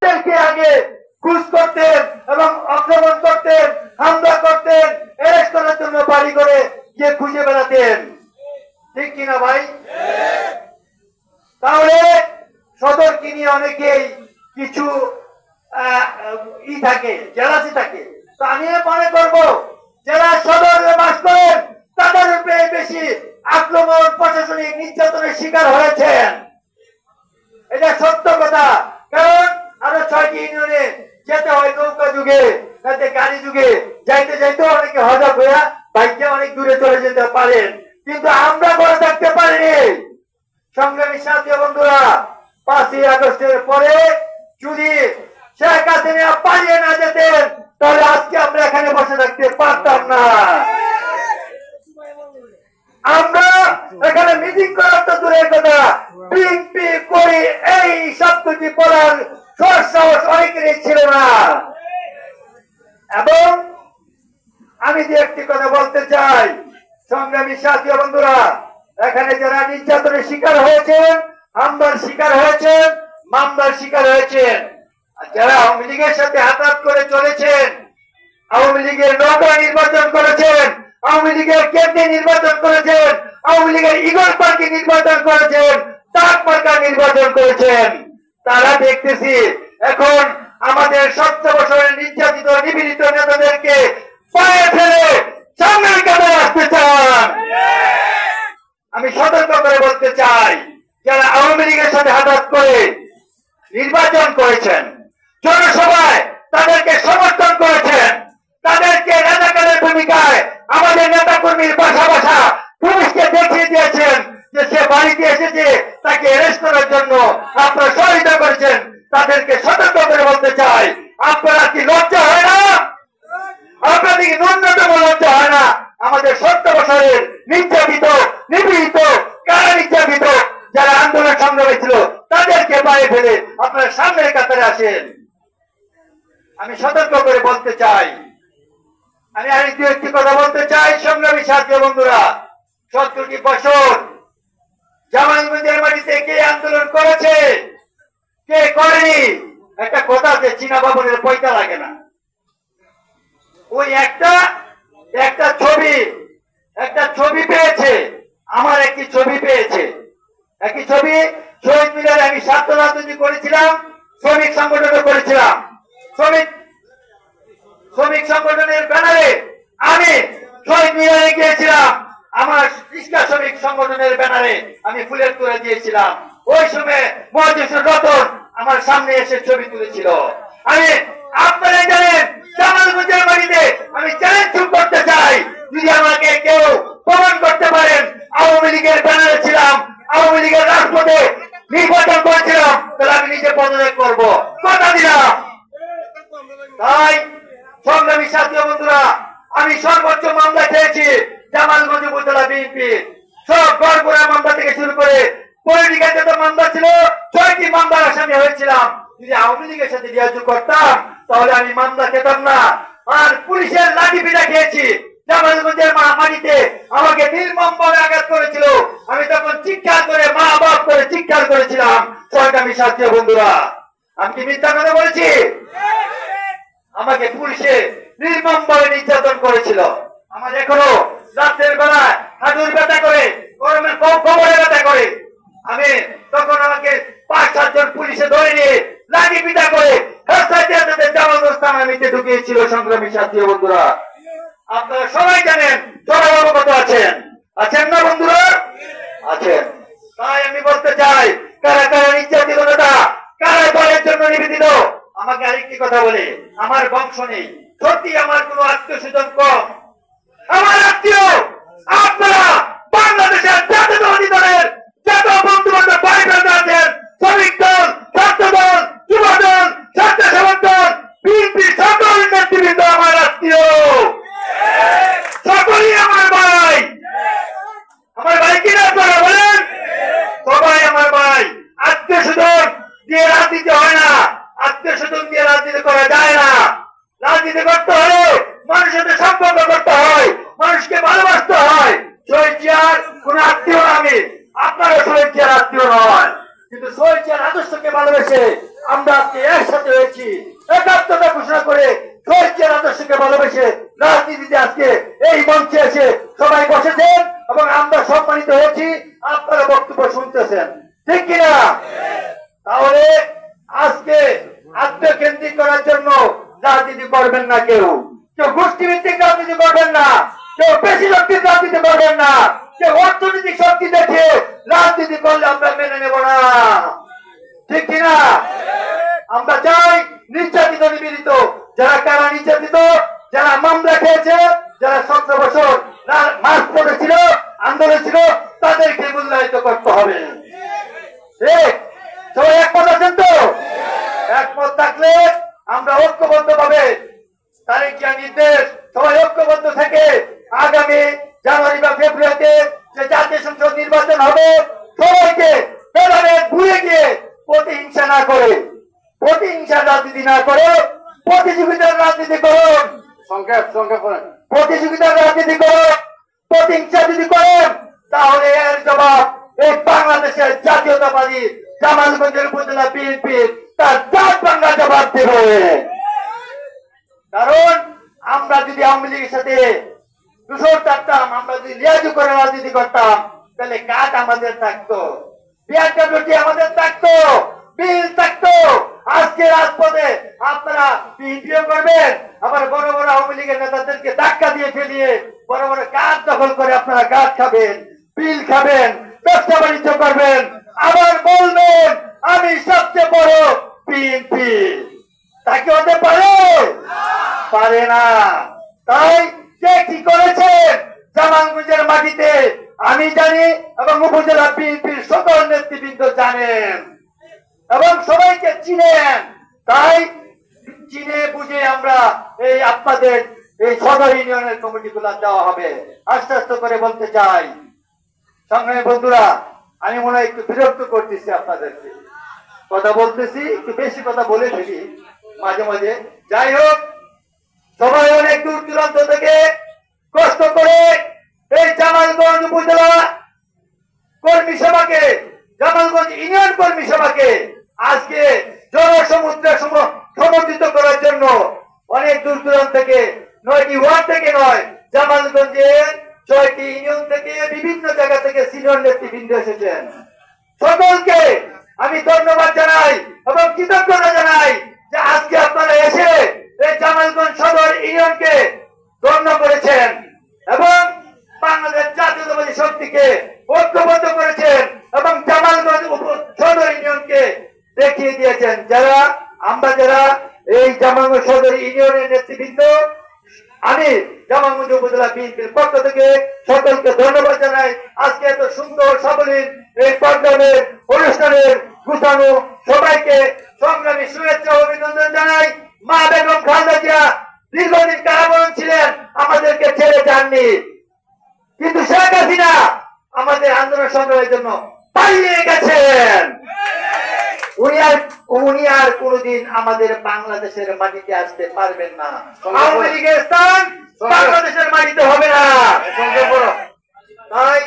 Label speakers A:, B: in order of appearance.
A: আগে খুঁজ করতেন এবং আক্রমণ করতেন, হামলা করতেন, অ্যারেস্ট করার জন্য বাড়ি করে গিয়ে খুঁজে বেড়াতেন। ঠিক কিনা ভাই? তাহলে সদরকে নিয়ে অনেকেই কিছু থাকে, জেলাসি থাকে। তো আমি মনে করবো যারা সদরে বাস করেন তাদের উপরে বেশি আক্রমণ, প্রশাসনিক নির্যাতনের শিকার হয়েছেন। এটা সত্য কথা। কারণ আরো 6টি ইউনিয়নে যেতে হয় নৌকা যুগে, গাড়ি যুগে, যাইতে যাইতে অনেকে হজা হইয়া বাইকে অনেক দূরে চলে যেতে পারেন, কিন্তু আমরা ঘরে থাকতে পারিনি। সংগ্রামী সাথী বন্ধুরা, 5ই আগস্টের পরে যদি শেখ হাসিনা পালিয়ে না যেতেন তাহলে আজকে আমরা এখানে বসে থাকতে পারতাম না। আমরা এখানে মিটিং করার তো দূরের কথা, বিএনপি করি এই শব্দটি বলার সাহস অনেকেরই ছিল না। এবং আমি যে একটি কথা বলতে চাই, সংগ্রামী সাথী বন্ধুরা, এখানে যারা নির্যাতনের শিকার হয়েছেন, হামলার শিকার হয়েছেন, মামলার শিকার হয়েছেন, যারা আওয়ামী লীগের সাথে হাতাহাত করে চলেছেন, আওয়ামী লীগের নৌকা নির্বাচন করেছেন, আওয়ামী লীগের কেন্দ্রে নির্বাচন করেছেন, আওয়ামী লীগের ইগল পার্টি নির্বাচন করেছেন, তাক মার্কা নির্বাচন করেছেন, তারা দেখতেছি এখন আমাদের 17 বছরের নির্যাতিত নিপীড়িত নেতাদেরকে পায়ে ফেলে সামনের কাতারে আসতে চান। আমি সতর্ক করে বলতে চাই, যারা আওয়ামী লীগের সাথে হাতাহাত করে নির্বাচন করেছেন, জনসভায় তাদেরকে সমর্থন করেছেন, তাদেরকে রাজাকারের ভূমিকায় আমাদের নেতা কর্মীর বাসা বাসা পুলিশকে দেখিয়ে দিয়েছেন যে সে বাড়িতে এসেছে, তাকে অ্যারেস্ট করার জন্য আপনারা সহায়তা করেছেন, তাদেরকে সতর্ক করে বলতে চাই, আপনারা কি লজ্জা হয় না? আপনাদের কি ন্যূনতম লজ্জা হয় না? আমাদের 17 বছরের নির্যাতিত, নিপীড়িত, কারা নির্যাতিত যারা আন্দোলন সংগ্রামে ছিল তাদেরকে পায়ে ফেলে আপনারা সামনের কাতারে আসেন। আমি সতর্ক করে বলতে চাই, আমি আর একটি কথা বলতে চাই, সংগ্রামী সাথী বন্ধুরা, 70টি বছর জামালগঞ্জের মাটিতে কে আন্দোলন করেছে, কে করেনি? একটা কথা আছে, চীনা বাবনের পয়সা লাগে না। ওই একটা ছবি পেয়েছে, আমার একটি ছবি পেয়েছে, একটি ছবি শহীদ মিনারে আমি ছাত্র রাজনীতি করেছিলাম, শ্রমিক সংগঠন করেছিলাম, শ্রমিক সংগঠনের ব্যানারে আমি শহীদ মিনারে গিয়েছিলাম, আমার রিক্সা শ্রমিক সংগঠনের ব্যানারে আমি ফুলের তুলে দিয়েছিলাম। ওই সময় মহাদেশের রতন আমার সামনে এসে ছবি তুলেছিল। আমি আপনারা জানেন, জামালগঞ্জের মাটিতে আমি চ্যালেঞ্জ করতে চাই, যদি আমাকে কেউ প্রমাণ করতে পারেন আওয়ামী লীগের ব্যানারে ছিলাম, আওয়ামী লীগের রাজপথে নির্বাচন করেছিলাম, তাহলে আমি নিজে পদত্যাগ করব, কথা দিলাম। তাই সংগ্রামী সাথী বন্ধুরা, আমি সর্বোচ্চ মামলা খেয়েছি জামালগঞ্জ উপজেলা বিএনপি, সব গড়গড়া মামলা থেকে শুরু করে পলিটিক্যাল যত মামলা ছিল 6টি মামলার আসামি হয়েছিলাম। যদি আওয়ামী লীগের সাথে যোগাযোগ করতাম তাহলে আমি মামলা খেতাম না। আর পুলিশের লাঠি পিটা খেয়েছি, জামালগঞ্জের মাটিতে আমাকে নির্মমভাবে আঘাত করেছিল, আমি তখন চিৎকার করে মা বাপ করে চিৎকার করেছিলাম। সংগ্রামী সাথী বন্ধুরা, আমি কি মিথ্যা কথা বলেছি? আমাকে পুলিশে নির্মমভাবে নির্যাতন করেছিল। আমার এখনো রাতের বেলায় হাঁটুর ব্যথা করে, গরমের কোমরে ব্যথা করে, আমি তখন আমাকে 5-7 জন পুলিশে ধরে নিয়ে লাঠি পিটা করে জামালগঞ্জ থানাতে ঢুকিয়েছিল। সংগ্রামী সাথী বন্ধুরা, আপনারা সবাই জানেন, সবাই অবগত আছেন না বন্ধুরা? আছেন। তাই আমি বলতে চাই, কারা কারা নির্যাতিত নেতা, কারা দলের জন্য নিবেদিত, আমাকে আরেকটি কথা বলে, আমার বংশ নেই, সত্যি আমার কোন আত্মীয় স্বজন কম, আমার আত্মীয় আপনারা বাংলাদেশের জাতীয়তাবাদী দলের যত বন্ধু বান্ধব ভাই বোনেরা আছেন, শ্রমিক দল, ছাত্র দল, যুব দল, স্বেচ্ছাসেবক দল, বিএনপি, সকল নেতৃবৃন্দ আমার আত্মীয়, সকলেই আমার ভাই। আমার ভাই কিনা আপনারা বলেন? সবাই আমার ভাই। আত্মীয় স্বজন দিয়ে রাজনীতি হয় না, আত্মীয় স্বজন দিয়ে রাজনীতি করা যায় না। রাজনীতি করতে হলে মানুষের সাথে সম্পর্ক করতে হয়, মানুষকে ভালোবাসতে হয়। শহীদ জিয়ার কোন আত্মীয় একসাথে হয়েছি, একাত্মতা ঘোষণা করে শহীদের আদর্শকে ভালোবেসে রাজনীতিতে আজকে এই মঞ্চে এসে সবাই বসেছেন এবং আমরা সম্মানিত হয়েছি। আপনারা বক্তব্য শুনতেছেন, ঠিক কিনা? তাহলে আজকে আত্মকেন্দ্রিক করার জন্য রাজনীতি করবেন না, কেউ কেউ গোষ্ঠীভিত্তিক রাজনীতি করবেন না, কেউ বেশি শক্তির রাজনীতি করবেন না, কেউ অর্থনৈতিক শক্তি দেখে রাজনীতি করলে আমরা মেনে নেব না, ঠিক কিনা? আমরা চাই নির্যাতিত নিপীড়িত যারা কারা নির্যাতিত, যারা মামলা খেয়েছে, যারা 17 বছর মাস পড়েছিল, আন্দোলন ছিল, তাদেরকে মূল্যায়িত করতে হবে। ঠিক? সবাই একমত আছেন তো? একমত থাকলে আমরা ঐক্যবদ্ধ ভাবে তারিখ নির্দেশ সবাই ঐক্যবদ্ধ থেকে আগামী জানুয়ারি বা ফেব্রুয়ারিতে যে জাতীয় সংসদ নির্বাচন হবে, সবাইকে ভুলে গিয়ে প্রতিহিংসা না করে, প্রতিহিংসার রাজনীতি না করে প্রতিযোগিতার রাজনীতি করুন। প্রতিযোগিতার রাজনীতি করুন। প্রতিহিংসা যদি করেন তাহলে এর জবাব এই বাংলাদেশের জাতীয়তাবাদী জামালগঞ্জের উপজেলা বিএনপি তার জাত বাংলা জবাব দেবে। কারণ আমরা যদি আওয়ামী লীগের সাথে দূষণ থাকতাম, আমরা যদি লিয়াজু করে রাজনীতি করতাম, তাহলে কাজ আমাদের থাকতো, বিআরডব্লিউটি আমাদের থাকতো, বিল থাকতো। আজকে রাজপথে আপনারা বিএনপিও করবেন, আবার বড় বড় আওয়ামী লীগের নেতাদেরকে ধাক্কা দিয়ে ফেলিয়ে বড় বড় কাজ দখল করে আপনারা কাজ খাবেন, বিল খাবেন, ব্যবসা বাণিজ্য করবেন, আবার বলবেন আমি সবচেয়ে বড় বিএনপি। তাকে হতে পারে? পারে না। তাই কে কি করেছেন জামালগঞ্জের মাটিতে আমি জানি এবং উপজেলা বিএনপির সকল নেতৃবৃন্দ জানেন এবং সবাইকে চিনেন। তাই চিনে বুঝে আমরা এই আপনাদের এই সদর ইউনিয়নের কমিটি গুলা দেওয়া হবে। আস্তে আস্তে করে বলতে চাই, সংগ্রামী বন্ধুরা, আমি মনে হয় একটু বিরক্ত করতেছি আপনাদেরকে, কথা বলতেছি একটু বেশি কথা বলে ফেলি মাঝে মাঝে। যাই হোক, সবাই অনেক দূর দূরান্ত থেকে কষ্ট করে এই জামালগঞ্জ উপজেলা কর্মী সভাকে, জামালগঞ্জ ইউনিয়ন কর্মী সভাকে আজকে জনসমুদ্রে সমর্থিত করার জন্য অনেক দূর দূরান্ত থেকে 9টি ওয়ার্ড থেকে নয়, জামালগঞ্জের 6টি ইউনিয়ন থেকে বিভিন্ন জায়গা থেকে সিনিয়র নেতৃবৃন্দ এসেছেন। সকলকে আমি ধন্যবাদ জানাই এবং কৃতজ্ঞতা জানাই যে আজকে আপনারা এসে এই জামালগঞ্জ সদর ইউনিয়নকে ধন্য করেছেন এবং বাংলাদেশ জাতীয়তাবাদী শক্তিকে ঐক্যবদ্ধ করেছেন এবং জামালগঞ্জ সদর ইউনিয়নকে দেখিয়ে দিয়েছেন। আমরা যারা এই জামালগঞ্জ সদর ইউনিয়নের নেতৃবৃন্দ, আমি জামালগঞ্জ উপজেলা বিএনপির পক্ষ থেকে সকলকে ধন্যবাদ জানাই। আজকে এত সুন্দর সাবলীল এই প্রোগ্রামের অনুষ্ঠানের গুছানো সবাইকে সংগ্রামী শুভেচ্ছা ও অভিনন্দন জানাই। মা বেগম খালেদা জিয়া দীর্ঘদিন কারাবরণ ছিলেন, আমাদেরকে ছেড়ে যাননি, কিন্তু শেখ হাসিনা আমাদের আন্দোলন সংগ্রামের জন্য পালিয়ে গেছেন। উনি আর কোনদিন আমাদের বাংলাদেশের মাটিতে আসতে পারবেন না। আওয়ামী লীগের স্থান বাংলাদেশের মাটিতে হবে না। তাই